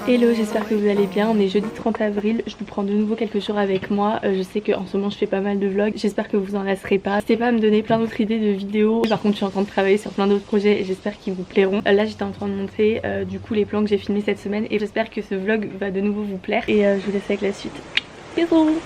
Hello, j'espère que vous allez bien. On est jeudi 30 avril, je vous prends de nouveau quelques jours avec moi. Je sais qu'en ce moment je fais pas mal de vlogs, j'espère que vous en lasserez pas. N'hésitez pas à me donner plein d'autres idées de vidéos. Par contre je suis en train de travailler sur plein d'autres projets et j'espère qu'ils vous plairont. Là j'étais en train de montrer du coup les plans que j'ai filmés cette semaine et j'espère que ce vlog va de nouveau vous plaire. Et je vous laisse avec la suite. Bisous.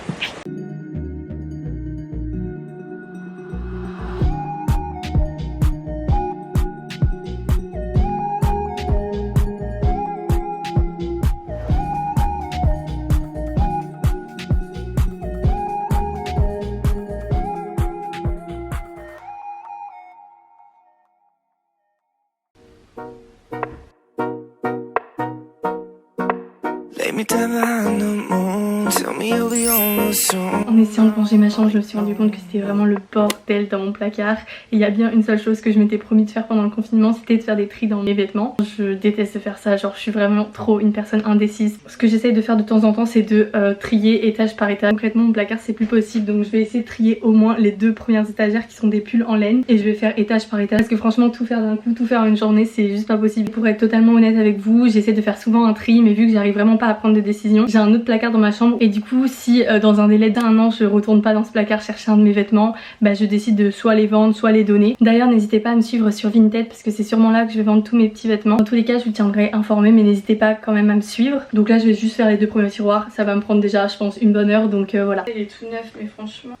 En essayant de ranger ma chambre, je me suis rendu compte que c'était vraiment le bordel dans mon placard. Et il y a bien une seule chose que je m'étais promis de faire pendant le confinement, c'était de faire des tris dans mes vêtements. Je déteste faire ça, genre je suis vraiment trop une personne indécise. Ce que j'essaye de faire de temps en temps, c'est de trier étage par étage. Concrètement mon placard c'est plus possible, donc je vais essayer de trier au moins les deux premières étagères qui sont des pulls en laine. Et je vais faire étage par étage, parce que franchement tout faire d'un coup, tout faire en une journée, c'est juste pas possible. Pour être totalement honnête avec vous, j'essaie de faire souvent un tri, mais vu que j'arrive vraiment pas à prendre de décision, j'ai un autre placard dans ma chambre. Et du coup si dans un délai d'un an je retourne pas dans ce placard chercher un de mes vêtements, bah je décide de soit les vendre, soit les donner. D'ailleurs n'hésitez pas à me suivre sur Vinted parce que c'est sûrement là que je vais vendre tous mes petits vêtements. Dans tous les cas je vous tiendrai informé, mais n'hésitez pas quand même à me suivre. Donc là je vais juste faire les deux premiers tiroirs, ça va me prendre déjà je pense une bonne heure, donc voilà. Il est tout neuf mais franchement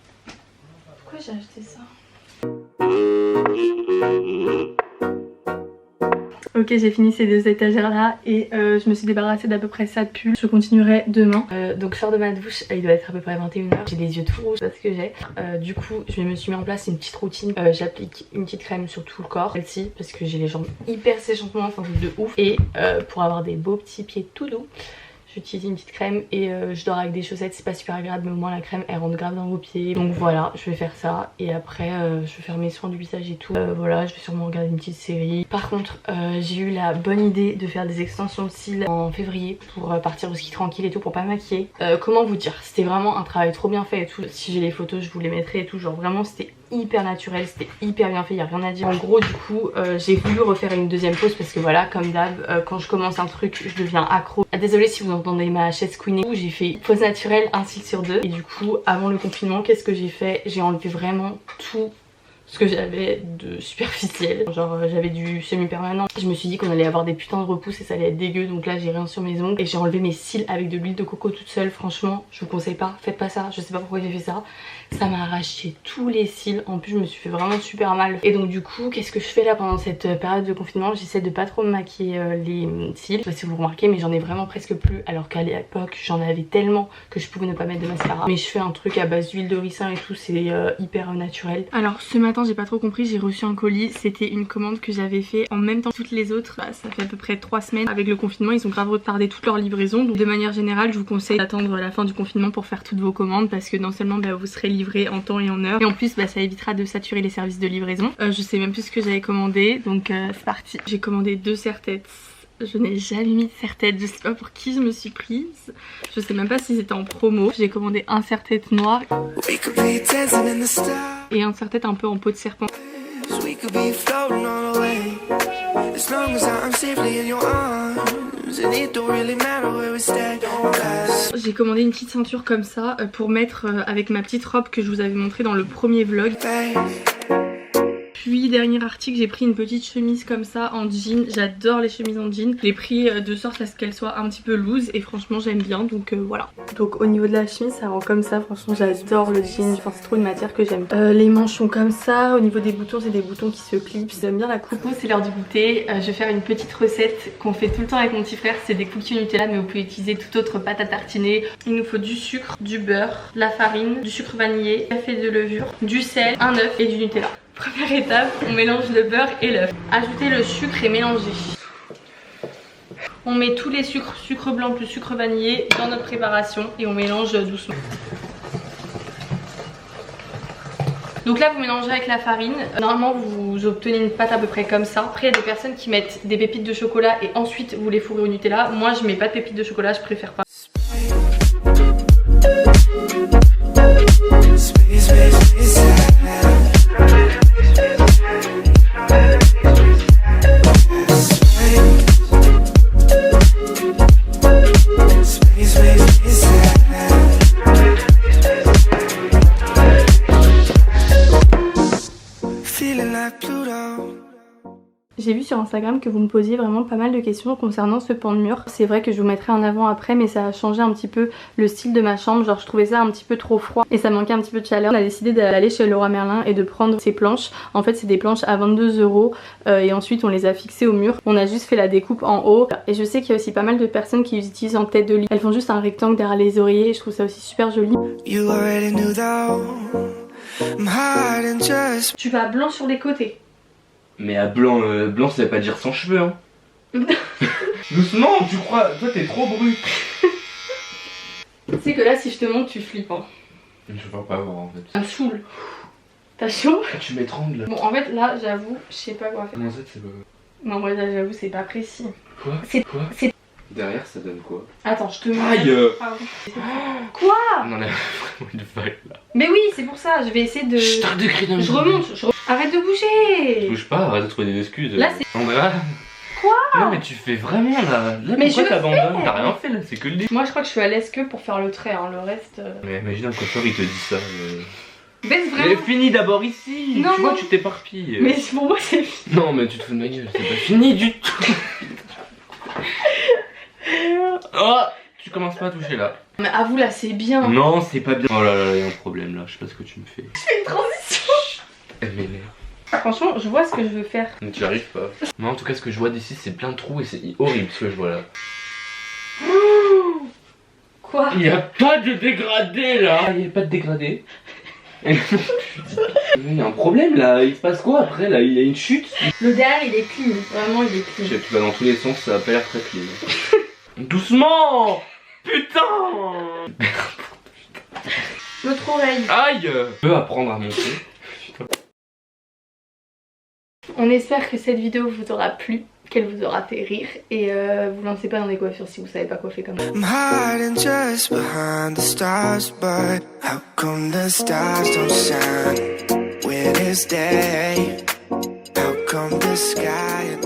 pourquoi j'ai acheté ça? Ok, j'ai fini ces deux étagères là et je me suis débarrassée d'à peu près ça de pull. Je continuerai demain. Donc je sors de ma douche, il doit être à peu près 21h. J'ai les yeux tout rouges parce que j'ai. Du coup je me suis mis en place une petite routine. J'applique une petite crème sur tout le corps, celle-ci, parce que j'ai les jambes hyper sèches en ce moment, enfin de ouf. Et pour avoir des beaux petits pieds tout doux, j'utilise une petite crème et je dors avec des chaussettes, c'est pas super agréable mais au moins la crème elle rentre grave dans vos pieds. Donc voilà, je vais faire ça et après je vais faire mes soins du visage et tout. Voilà, je vais sûrement regarder une petite série. Par contre j'ai eu la bonne idée de faire des extensions de cils en février pour partir au ski tranquille et tout, pour pas me maquiller. Comment vous dire, c'était vraiment un travail trop bien fait et tout. Si j'ai les photos je vous les mettrai et tout, genre vraiment c'était hyper naturel, c'était hyper bien fait, y a rien à dire. En gros du coup j'ai voulu refaire une deuxième pause parce que voilà, comme d'hab quand je commence un truc je deviens accro. Désolée si vous entendez ma chaise queenée, j'ai fait pause naturelle un cil sur deux. Et du coup avant le confinement qu'est-ce que j'ai fait? J'ai enlevé vraiment tout ce que j'avais de superficiel, genre j'avais du semi-permanent. Je me suis dit qu'on allait avoir des putains de repousses et ça allait être dégueu, donc là j'ai rien sur mes ongles et j'ai enlevé mes cils avec de l'huile de coco toute seule. Franchement je vous conseille pas, faites pas ça, je sais pas pourquoi j'ai fait ça. Ça m'a arraché tous les cils, en plus je me suis fait vraiment super mal. Et donc du coup qu'est-ce que je fais là pendant cette période de confinement? J'essaie de pas trop me maquiller les cils, je sais pas si vous remarquez mais j'en ai vraiment presque plus, alors qu'à l'époque j'en avais tellement que je pouvais ne pas mettre de mascara. Mais je fais un truc à base d'huile de ricin et tout, c'est hyper naturel. Alors ce matin j'ai pas trop compris, j'ai reçu un colis, c'était une commande que j'avais fait en même temps que toutes les autres. Ça fait à peu près 3 semaines. Avec le confinement ils ont grave retardé toute leur livraison, donc de manière générale je vous conseille d'attendre la fin du confinement pour faire toutes vos commandes, parce que non seulement vous serez livré en temps et en heure, et en plus ça évitera de saturer les services de livraison. Je sais même plus ce que j'avais commandé, donc c'est parti. J'ai commandé 2 serre-têtes. Je n'ai jamais mis de serre-tête, je sais pas pour qui je me suis prise. Je sais même pas si c'était en promo. J'ai commandé un serre-tête noir et un serre-tête un peu en peau de serpent. J'ai commandé une petite ceinture comme ça pour mettre avec ma petite robe que je vous avais montré dans le premier vlog. Puis dernier article, j'ai pris une petite chemise comme ça en jean. J'adore les chemises en jean. Je l'ai pris de sorte à ce qu'elle soit un petit peu loose et franchement j'aime bien, donc voilà. Donc au niveau de la chemise ça rend comme ça, franchement j'adore le jean, enfin, c'est trop une matière que j'aime. Les manches sont comme ça, au niveau des boutons c'est des boutons qui se clipent, j'aime bien la coupe. C'est l'heure du goûter, je vais faire une petite recette qu'on fait tout le temps avec mon petit frère, c'est des cookies Nutella mais vous pouvez utiliser toute autre pâte à tartiner. Il nous faut du sucre, du beurre, de la farine, du sucre vanillé, café de levure, du sel, un œuf et du Nutella. Première étape, on mélange le beurre et l'œuf. Ajoutez le sucre et mélangez. On met tous les sucres, sucre blanc plus sucre vanillé dans notre préparation et on mélange doucement. Donc là vous mélangez avec la farine. Normalement vous obtenez une pâte à peu près comme ça. Après il y a des personnes qui mettent des pépites de chocolat et ensuite vous les fourrez au Nutella. Moi je mets pas de pépites de chocolat, je préfère pas. J'ai vu sur Instagram que vous me posiez vraiment pas mal de questions concernant ce pan de mur. C'est vrai que je vous mettrai en avant après, mais ça a changé un petit peu le style de ma chambre. Genre je trouvais ça un petit peu trop froid et ça manquait un petit peu de chaleur. On a décidé d'aller chez Leroy Merlin et de prendre ces planches. En fait c'est des planches à 22 € et ensuite on les a fixées au mur. On a juste fait la découpe en haut. Et je sais qu'il y a aussi pas mal de personnes qui les utilisent en tête de lit. Elles font juste un rectangle derrière les oreillers et je trouve ça aussi super joli. Tu vas blanc sur les côtés. Mais à blanc, blanc ça veut pas dire sans cheveux hein. Doucement, tu crois, toi t'es trop brut. Tu sais que là si je te montre tu flippes hein. Je veux pas voir en fait. Ça me saoule. T'as chaud? Tu m'étrangles. Bon en fait là j'avoue, je sais pas quoi faire. Comment ça c'est pas... Non moi là j'avoue c'est pas précis. Quoi? Quoi? Derrière ça donne quoi? Attends je te montre. Aïe. Quoi? On en a vraiment une vague là. Mais oui c'est pour ça, je vais essayer de... Chut, arrête de crier dans le Je remonte, arrête de bouger. Bouge pas, arrête de trouver des excuses. Là c'est... Andrea. Quoi? Non mais tu fais vraiment là. Là mais pourquoi je t'abandonnes? T'as rien fait là, c'est que le lit. Moi je crois que je suis à l'aise que pour faire le trait, hein. Le reste... Mais imagine un coiffeur il te dit ça. Baisse vraiment. Mais finis d'abord ici. Non, tu vois non. tu t'éparpilles. Mais pour moi c'est fini. Non mais tu te fous de ma gueule, c'est pas fini du tout. Oh, tu commences pas à toucher là. Mais avoue là c'est bien. Non c'est pas bien. Oh là là, y'a un problème là, je sais pas ce que tu me fais. Je fais une transition. Elle m'énerve. Franchement je vois ce que je veux faire. Mais tu arrives pas. Moi en tout cas ce que je vois d'ici c'est plein de trous et c'est horrible ce que je vois là. Quoi? Il y a pas de dégradé là. Il y a pas de dégradé. Il y a un problème là, il se passe quoi après là? Il y a une chute. Le derrière il est clean, vraiment il est clean. Tu vas dans tous les sens, ça a pas l'air très clean. Doucement. Putain. L'autre oreille. Aïe. Je peux apprendre à monter. On espère que cette vidéo vous aura plu, qu'elle vous aura fait rire et vous lancez pas dans des coiffures si vous savez pas coiffer comme ça. I'm hiding just behind the stars, but how come the stars don't shine when it's day? How come the sky